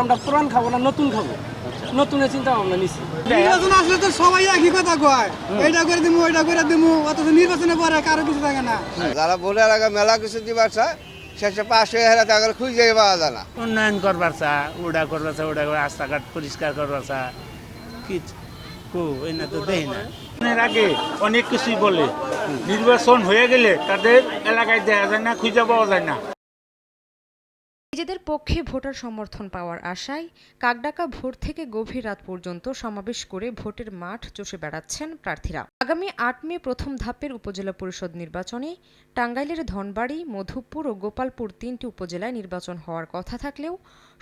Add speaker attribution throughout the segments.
Speaker 1: আমরা পুরান খাবো না, নতুন খাবো। নতুনের চিন্তা ভাবনা নিচ্ছি।
Speaker 2: নির্বাচন আসলে তো সবাই একই কথা কয়, এইটা করে দিমু ওইটা করে দিমু, অথচ নির্বাচনে পরে কারো কিছু থাকে না।
Speaker 3: যারা ভোটের আগে মেলা কিছু দিবার চায় শেষে পাশ হয়ে হেরা তাকে খুঁজে পাওয়া যায় না।
Speaker 4: উন্নয়ন করবার চা, ওটা করবার চা, ওটা করে রাস্তাঘাট পরিষ্কার করবার চা, কি না তো দেই না। এর আগে অনেক কিছুই বলে, নির্বাচন হয়ে গেলে তাদের এলাকায় দেখা যায় না, খুঁজে পাওয়া যায় না।
Speaker 5: নিজেদের পক্ষে ভোটার সমর্থন পাওয়ার আশায় কাকডাকা ভোর থেকে গভীর রাত পর্যন্ত সমাবেশ করে ভোটের মাঠ চষে বেড়াচ্ছেন প্রার্থীরা। আগামী ৮ মে প্রথম ধাপের উপজেলা পরিষদ নির্বাচনে টাঙ্গাইলের ধনবাড়ী, মধুপুর ও গোপালপুর ৩টি উপজেলায় নির্বাচন হওয়ার কথা থাকলেও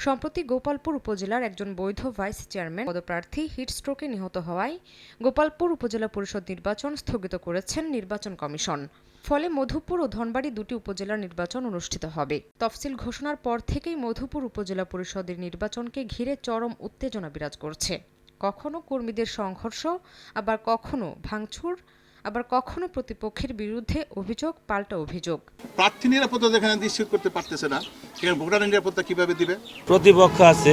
Speaker 5: সম্প্রতি গোপালপুর উপজেলার একজন বৈধ ভাইস চেয়ারম্যান পদপ্রার্থী হিটস্ট্রোকে নিহত হওয়ায় গোপালপুর উপজেলা পরিষদ নির্বাচন স্থগিত করেছেন নির্বাচন কমিশন। ফলে মধুপুর ও ধনবাড়ী দুটি উপজেলার নির্বাচন অনুষ্ঠিত হবে। তফসিল ঘোষণার পর থেকেই মধুপুর উপজেলা পরিষদের নির্বাচনকে ঘিরে চরম উত্তেজনা বিরাজ করছে। কখনো কর্মীদের সংঘর্ষ, আবার কখনো ভাঙচুর, আবার কখনো প্রতিপক্ষের বিরুদ্ধে অভিযোগ পাল্টা অভিযোগ।
Speaker 6: প্রার্থী নিরাপত্তা যেখানে নিশ্চিত করতে পারতেছে না, সেখানে ভোটার নিরাপত্তা কিভাবে দিবে?
Speaker 7: প্রতিপক্ষ আছে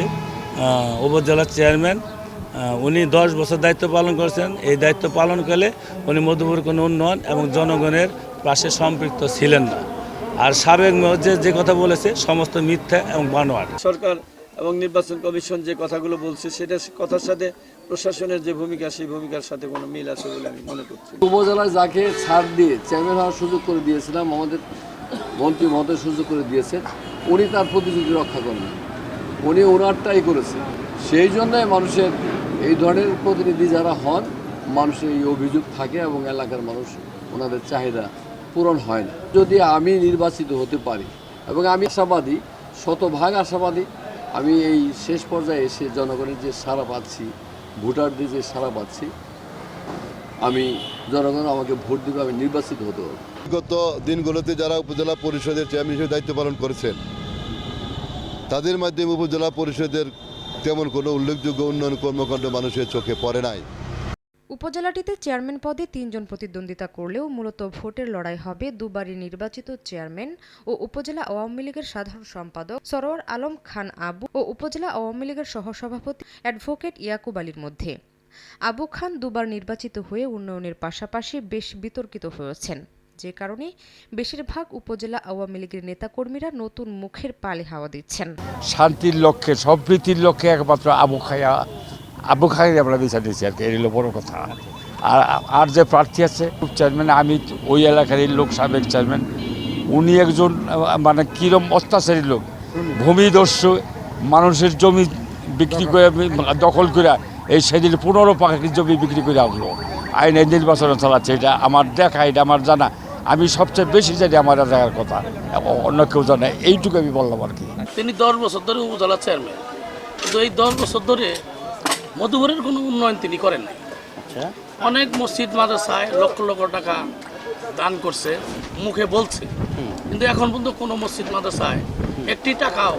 Speaker 7: উপজেলার চেয়ারম্যান, উনি 10 বছর দায়িত্ব পালন করেছেন। এই দায়িত্ব পালন করলে উনি মধুপুর কোনো উন্নয়ন এবং জনগণের পাশে সম্পৃক্ত ছিলেন না। আর সাবেক মেয়র যে কথা বলেছে সমস্ত মিথ্যা এবং বানোয়াট।
Speaker 8: সরকার এবং নির্বাচন কমিশন যে কথাগুলো বলছে সেটা কথার সাথে প্রশাসনের যে ভূমিকা, সেই ভূমিকার সাথে কোনো মিল আছে বলে আমি মনে করছি।
Speaker 9: উপজেলায় যাকে ছাড় দিয়ে চেয়ারম্যান হওয়ার সুযোগ করে দিয়েছিলাম, আমাদের মন্ত্রী মহোদয় সুযোগ করে দিয়েছেন, উনি তার প্রতিশ্রুতি রক্ষা করেন, উনি ওনারটাই করেছেন। সেই জন্য মানুষের এই ধরনের প্রতিনিধি যারা হন, মানুষের এই অভিযোগ থাকে এবং এলাকার মানুষ ওনাদের চাহিদা পূরণ হয় না। যদি আমি নির্বাচিত হতে পারি, এবং আমি আশাবাদী, শতভাগ আশাবাদী, আমি এই শেষ পর্যায়ে এসে জনগণের যে সাড়া পাচ্ছি, ভোটারদের যে সাড়া পাচ্ছি, আমি জনগণ আমাকে ভোট দেবে, আমি নির্বাচিত হতে হবে।
Speaker 10: বিগত দিনগুলোতে যারা উপজেলা পরিষদের চেয়ারম্যান হিসেবে দায়িত্ব পালন করেছেন, তাদের মাধ্যমে উপজেলা পরিষদের তেমন কোনো উল্লেখযোগ্য উন্নয়ন কর্মকাণ্ড মানুষের চোখে পড়ে নাই।
Speaker 5: উপজেলাটিতে চেয়ারম্যান পদে 3 জন প্রতিদ্বন্দ্বিতা করলেও মূলত ভোটের লড়াই হবে দুবারই নির্বাচিত চেয়ারম্যান ও উপজেলা আওয়ামী লীগের সাধারণ সম্পাদক সরোয়ার আলম খান আবু ও উপজেলা আওয়ামী লীগের সহসভাপতি অ্যাডভোকেট ইয়াকুব আলীর মধ্যে। আবু খান দুবার নির্বাচিত হয়ে উন্নয়নের পাশাপাশি বেশ বিতর্কিত হয়েছেন, যে কারণে বেশিরভাগ উপজেলা আওয়ামী লীগের নেতাকর্মীরা নতুন মুখের পালে হাওয়া দিচ্ছেন।
Speaker 4: শান্তির লক্ষ্যে, সম্প্রীতির লক্ষ্যে একমাত্র আবু খাই আমরা বিচার দিচ্ছি আর কি, এই হলো বড় কথা। আর যে প্রার্থী আছে চেয়ারম্যান, আমি ওই এলাকার লোক, সাবেক চেয়ারম্যান, উনি একজন মানে কিরম অত্যাচারী লোক, ভূমিদস্যু, মানুষের জমি বিক্রি করে দখল করে এই সেদিন 15 পাখি জমি বিক্রি করে আসলো, আইনে নির্বাচন চালাচ্ছে। এটা আমার দেখা, এটা আমার জানা, আমি সবচেয়ে বেশি জানি আমার জায়গার কথা, অন্য কেউ জানে, এইটুকু আমি বললাম আর কি।
Speaker 1: তিনি 10 বছর ধরে উপজেলা চেয়ারম্যান, কিন্তু এই 10 বছর ধরে মধুপুরের কোনো উন্নয়ন তিনি করেন নাই। অনেক মসজিদ মাদ্রাসায় লক্ষ লক্ষ টাকা দান করছে, মুখে বলছে, কিন্তু এখন পর্যন্ত কোনো মসজিদ মাদ্রাসায় একটি টাকাও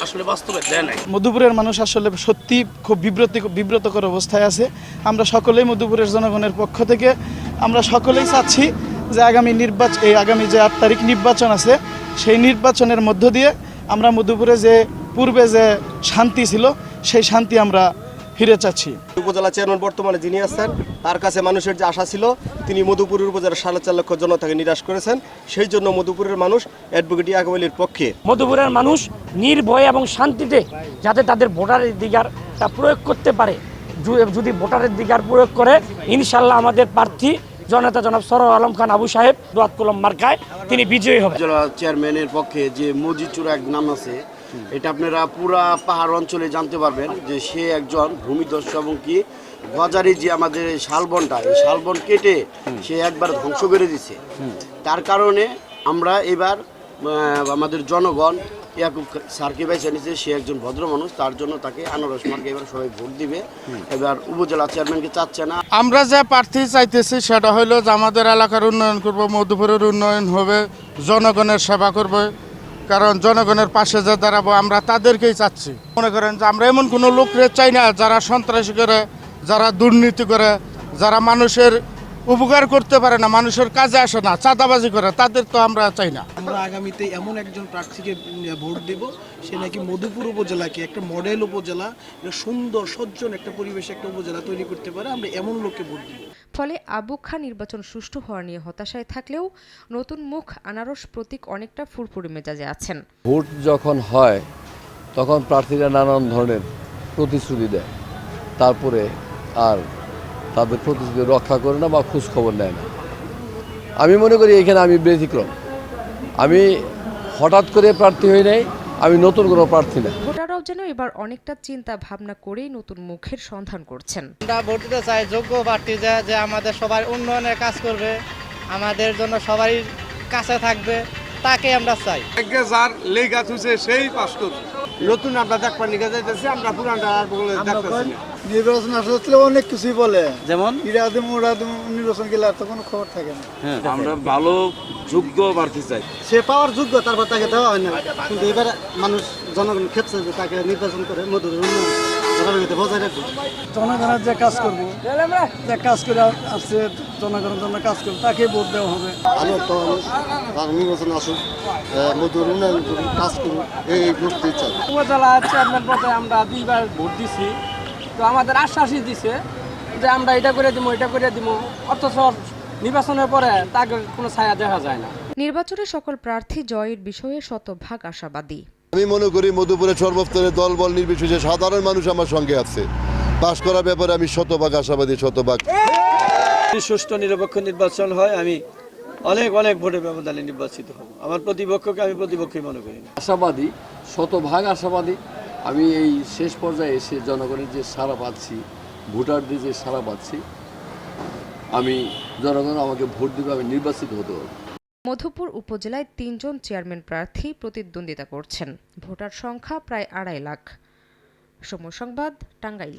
Speaker 1: আসলে বাস্তবে দেয় নাই।
Speaker 2: মধুপুরের মানুষ আসলে সত্যি খুব বিব্রতকর অবস্থায় আছে। আমরা সকলেই মধুপুরের জনগণের পক্ষ থেকে আমরা সকলেই চাচ্ছি যে আগামী যে 8 তারিখ নির্বাচন আছে, সেই নির্বাচনের মধ্য দিয়ে আমরা মধুপুরে যে পূর্বে যে শান্তি ছিল, সেই শান্তি আমরা ফিরে চাচ্ছি।
Speaker 8: উপজেলা চেয়ারম্যান বর্তমানে যিনি আছেন, তার কাছে মানুষের যে আশা ছিল, তিনি মধুপুরের উপজেলার 4.5 লক্ষ জনতাকে নিরাশ করেছেন। সেই জন্য মধুপুরের মানুষ অ্যাডভোকেট ইয়াকুব আলীর পক্ষে।
Speaker 1: মধুপুরের মানুষ নির্ভয় এবং শান্তিতে যাতে তাদের ভোটারের অধিকারটা প্রয়োগ করতে পারে, যদি ভোটারের অধিকার প্রয়োগ করে, ইনশাল্লাহ আমাদের প্রার্থী জনতা জনাব সরোয়ার আলম খান আবু সাহেব দোয়াত কলম মার্কায় তিনি বিজয়ী হবে।
Speaker 8: উপজেলা চেয়ারম্যানের পক্ষে যে মজিচুরা এক নাম আছে, এটা আপনারা পুরা পাহাড় অঞ্চলে জানতে পারবেন যে সে একজন ভূমিদস্যু, এবং কি গজারি যে আমাদের শালবনটা, এই শালবন কেটে সে একবার ধ্বংস করে দিছে। তার কারণে আমরা এবার আমাদের জনগণ ইয়াকুব স্যারকে বেছে নিয়েছে, সে একজন ভদ্র মানুষ, তার জন্য তাকে আনারস মার্কে এবার সবাই ভোট দিবে। এবার উপজেলা চেয়ারম্যানকে চাচ্ছে না।
Speaker 4: আমরা যে প্রার্থী চাইতেছি সেটা হলো যে আমাদের এলাকার উন্নয়ন করব, মধুপুরের উন্নয়ন হবে, জনগণের সেবা করবে, কারণ জনগণের পাশে যে দাঁড়াবো আমরা তাদেরকেই চাচ্ছি। মনে করেন যে আমরা এমন কোনো লোকরে চাই না যারা সন্ত্রাসী করে, যারা দুর্নীতি করে, যারা মানুষের
Speaker 2: উপকার করতে পারে না, মানুষের কাজে আসে না, চাঁদাবাজি করে, তাদের তো আমরা চাই না।
Speaker 11: আমরা আগামীতে এমন একজন প্রার্থীকে ভোট দেব, সে নাকি মধুপুর উপজেলাকে একটা মডেল উপজেলা, একটা সুন্দর সজ্জন একটা পরিবেশে একটা উপজেলা তৈরি করতে পারে। আমরা এমন লোককে ভোট দেব।
Speaker 5: ফলে আবু খা নির্বাচন সুষ্ঠু হওয়া নিয়ে হতাশায় থাকলেও নতুন মুখ আনারস প্রতীক অনেকটা ফুরফুরে মেজাজে আছেন।
Speaker 9: ভোট যখন হয় তখন প্রার্থীরা নানান ধরনের প্রতিশ্রুতি দেয়, তারপরে আর তাদের প্রতিশ্রুতি রক্ষা করে না বা খোঁজ খবর নেয় না। আমি মনে করি এখানে আমি ব্যতিক্রম। আমি হঠাৎ করে প্রার্থী হই নাই, আমি নতুন কোনো প্রার্থী না।
Speaker 5: ভোটাররাও যেন এবার অনেকটা চিন্তা ভাবনা করেই নতুন মুখের সন্ধান করছেন।
Speaker 12: আমরা ভোট দিতে চাই যোগ্য প্রার্থী যে আমাদের সবার উন্নয়নের কাজ করবে, আমাদের জন্য সবাই কাছে থাকবে, তাকে আমরা চাই।
Speaker 3: যার লেগা থুছে সেই পাস করবে। নতুন আমরা দেখবা নিয়ে যাইতেছি, আমরা পুরানটা আর দেখতেছি না।
Speaker 11: নির্বাচন আসলে অনেক কিছুই বলে,
Speaker 8: যেমন
Speaker 11: নির্বাচন গেলে আর তো কোনো খবর থাকে না।
Speaker 8: আমরা ভালো যোগ্য প্রার্থী চাই।
Speaker 11: সে পাওয়ার যোগ্য, তারপর তাকে দেওয়া হয় না। কিন্তু এবার মানুষ জনগণ খেপছে যে তাকে নির্বাচন করে মধুপুর উন্নয়ন বজায় রাখবে। জনগণের যে কাজ করবো, যে কাজ করে আসছে জনগণের জন্য কাজ করবো, তাকে ভোট দেওয়া হবে।
Speaker 10: ভালো তো নির্বাচন আসুক, মধুর উন্নয়ন কাজ করুক, এই করতে চাই।
Speaker 12: উপজেলা চেয়ারম্যান পদে আমরা 2বার ভোট দিছি, তো আমাদের আশ্বাসই দিছে যে আমরা এটা করে দিব, এটা করে দিব, অথচ নির্বাচনের পরে তাকে কোনো ছায়া দেখা যায় না।
Speaker 5: নির্বাচনে সকল প্রার্থী জয়ের বিষয়ে শতভাগ আশাবাদী।
Speaker 10: আমি মনে করি মধুপুরের সর্বস্তরে দলবল নির্বিশেষে সাধারণ মানুষ আমার সঙ্গে আছে। পাশ করার ব্যাপারে আমি শতভাগ আশাবাদী, শতভাগ।
Speaker 12: সুষ্ঠু নিরপেক্ষ নির্বাচন হয়, আমি অনেক অনেক ভোটের ব্যবধানে নির্বাচিত হব। আমার প্রতিপক্ষকে আমি প্রতিপক্ষই মনে করি না।
Speaker 9: আশাবাদী, শতভাগ আশাবাদী। আমি এই শেষ পর্যায়ে এসে জনগণের যে সাড়া পাচ্ছি, ভোটারদের যে সাড়া পাচ্ছি, আমি জনগণ আমাকে ভোট দেবে, আমি নির্বাচিত হতে হবে।
Speaker 5: মধুপুর উপজেলায় 3 জন চেয়ারম্যান প্রার্থী প্রতিদ্বন্দ্বিতা করছেন। ভোটার সংখ্যা প্রায় 2.5 লাখ। সময় সংবাদ, টাঙ্গাইল।